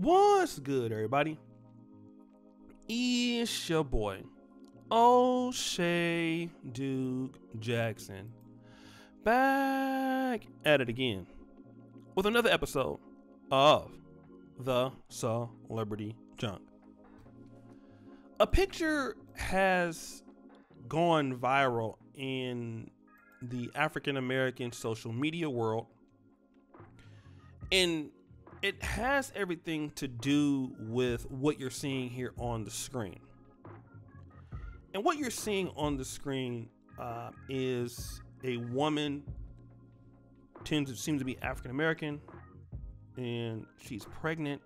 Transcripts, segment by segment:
What's good, everybody? It's your boy, O'Shea Duke Jackson, back at it again with another episode of the Celebrity Junk. A picture has gone viral in the African American social media world, and it has everything to do with what you're seeing here on the screen. And what you're seeing on the screen is a woman, seems to be African American, and she's pregnant,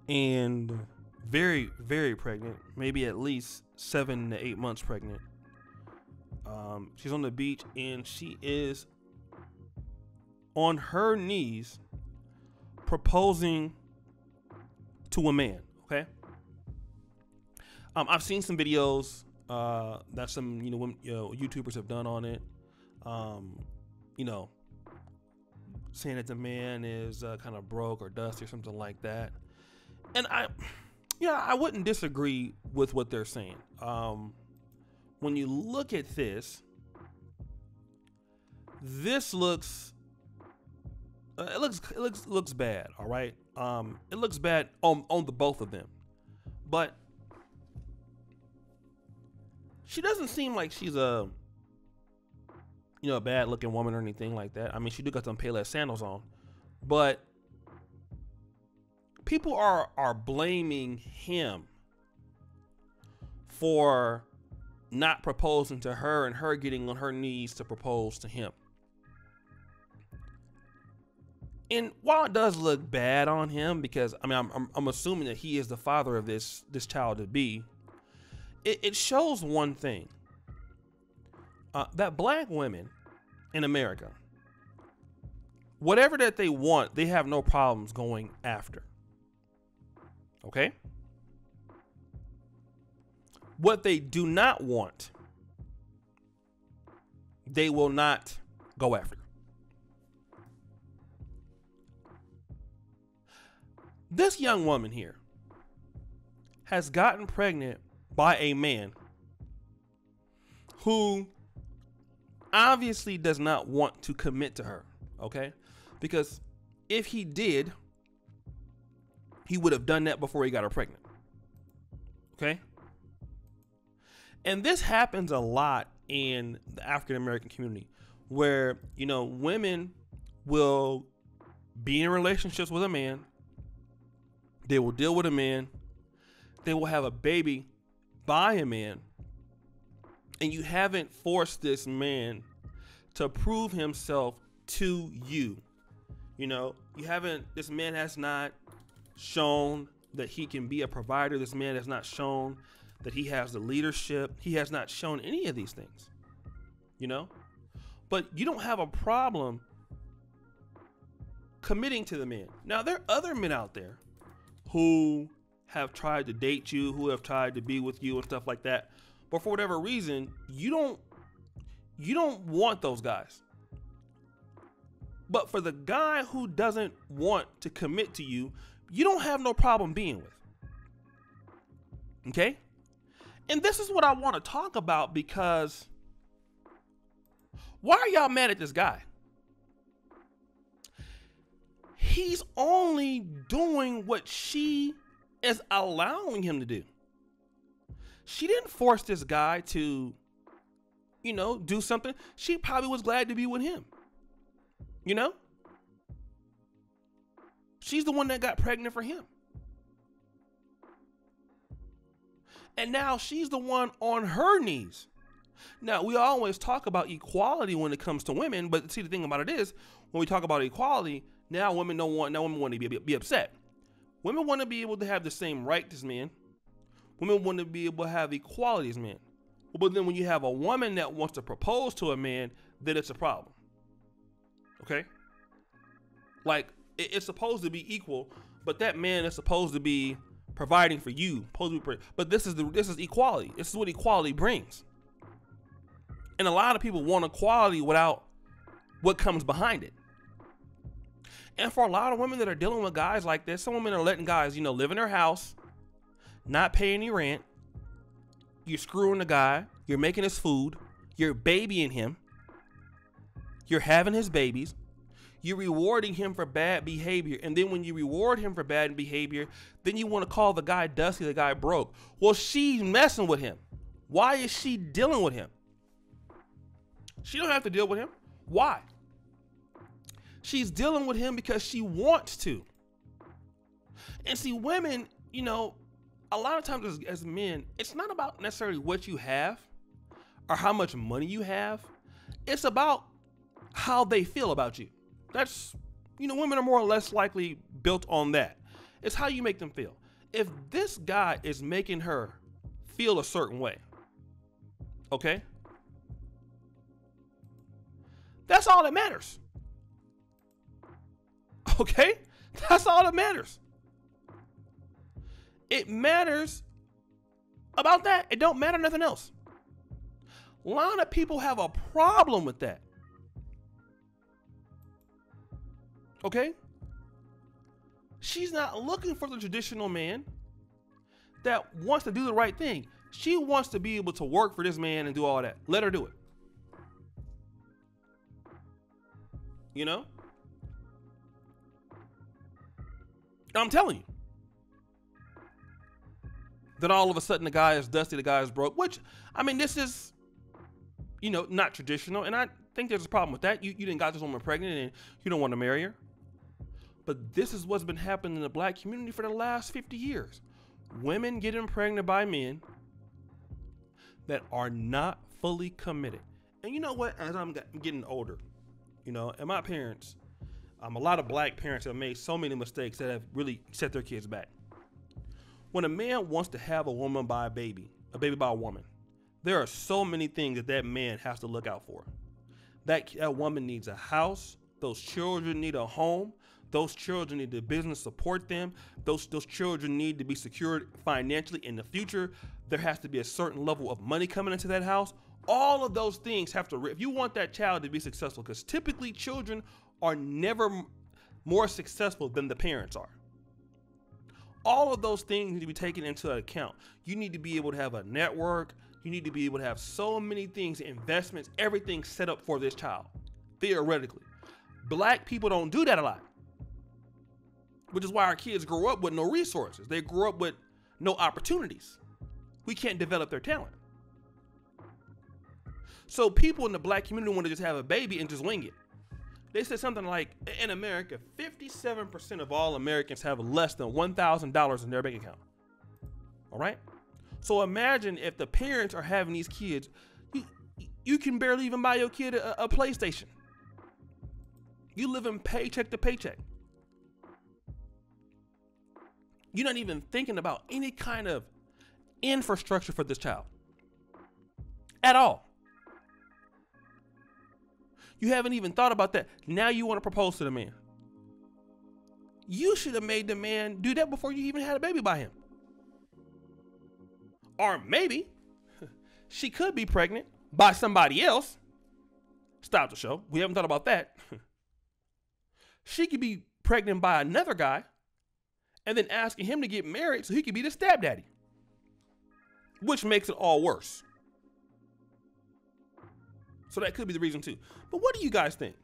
and very, very pregnant, maybe at least 7 to 8 months pregnant. She's on the beach and she is on her knees proposing to a man. Okay. I've seen some videos that some YouTubers have done on it. Saying that the man is kind of broke or dusty or something like that. And I wouldn't disagree with what they're saying. When you look at this looks it looks bad. All right. It looks bad on the both of them, but she doesn't seem like she's a bad looking woman or anything like that. I mean, she do got some Payless sandals on, but people are blaming him for not proposing to her and her getting on her knees to propose to him. And while it does look bad on him, because I mean, I'm assuming that he is the father of this child to be, it shows one thing, that black women in America, whatever that they want, they have no problems going after. Okay? What they do not want, they will not go after. This young woman here has gotten pregnant by a man who obviously does not want to commit to her, okay? Because if he did, he would have done that before he got her pregnant, okay? And this happens a lot in the African American community where, women will be in relationships with a man. They will deal with a man. They will have a baby by a man. And you haven't forced this man to prove himself to you. This man has not shown that he can be a provider. This man has not shown that he has the leadership. He has not shown any of these things, but you don't have a problem committing to the man. Now, there are other men out there who have tried to date you, who have tried to be with you and stuff like that, but for whatever reason, you don't want those guys. But for the guy who doesn't want to commit to you, you don't have no problem being with. Okay? And this is what I want to talk about, because why are y'all mad at this guy? He's only doing what she is allowing him to do. She didn't force this guy to, do something. She probably was glad to be with him. She's the one that got pregnant for him. And now she's the one on her knees. Now, we always talk about equality when it comes to women, but see, the thing about it is, when we talk about equality, now women want to be upset. Women want to be able to have the same right as men. Women want to be able to have equality as men. But then when you have a woman that wants to propose to a man, then it's a problem. Okay? Like, it's supposed to be equal, but that man is supposed to be providing for you. But this is equality. This is what equality brings. And a lot of people want equality without what comes behind it. And for a lot of women that are dealing with guys like this, some women are letting guys, live in their house, not pay any rent. You're screwing the guy. You're making his food. You're babying him. You're having his babies. You're rewarding him for bad behavior. And then when you reward him for bad behavior, then you want to call the guy dusty, the guy broke. Well, she's messing with him. Why is she dealing with him? She don't have to deal with him. Why? She's dealing with him because she wants to. And see, women, a lot of times as men, it's not about necessarily what you have or how much money you have. It's about how they feel about you. That's, women are more or less likely built on that. It's how you make them feel. If this guy is making her feel a certain way, okay? That's all that matters. Okay? That's all that matters. It matters about that. It don't matter nothing else. A lot of people have a problem with that. Okay? She's not looking for the traditional man that wants to do the right thing. She wants to be able to work for this man and do all that. Let her do it. I'm telling you. Then all of a sudden the guy is dusty, the guy is broke, which, this is, not traditional. And I think there's a problem with that. You didn't got this woman pregnant and you don't want to marry her. But this is what's been happening in the black community for the last 50 years. Women getting pregnant by men that are not fully committed. And you know what? As I'm getting older, and my parents, a lot of black parents have made so many mistakes that have really set their kids back. When a man wants to have a baby by a woman, there are so many things that man has to look out for. That woman needs a house. Those children need a home. Those children need the business support them. Those children need to be secured financially in the future. There has to be a certain level of money coming into that house. All of those things have to, if you want that child to be successful, because typically children are never more successful than the parents are. All of those things need to be taken into account. You need to be able to have a network. You need to be able to have so many things, investments, everything set up for this child, theoretically. Black people don't do that a lot, which is why our kids grow up with no resources. They grow up with no opportunities. We can't develop their talent. So people in the black community want to just have a baby and just wing it. They said something like, in America, 57% of all Americans have less than $1,000 in their bank account. All right? So imagine if the parents are having these kids, you can barely even buy your kid a PlayStation. You live in paycheck to paycheck. You're not even thinking about any kind of infrastructure for this child at all. You haven't even thought about that. Now you want to propose to the man. You should have made the man do that before you even had a baby by him. Or maybe she could be pregnant by somebody else. Stop the show. We haven't thought about that. She could be pregnant by another guy and then asking him to get married so he could be the stepdaddy, which makes it all worse. So that could be the reason too. But what do you guys think?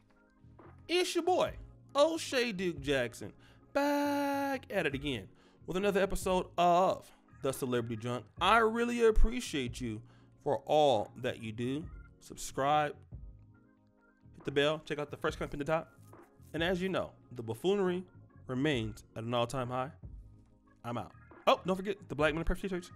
It's your boy, O'Shea Duke Jackson, back at it again with another episode of The Celebrity Junk. I really appreciate you for all that you do. Subscribe, hit the bell, check out the first clip in the top. And as you know, the buffoonery remains at an all-time high. I'm out. Oh, don't forget the Black Men in Perfect T-shirts.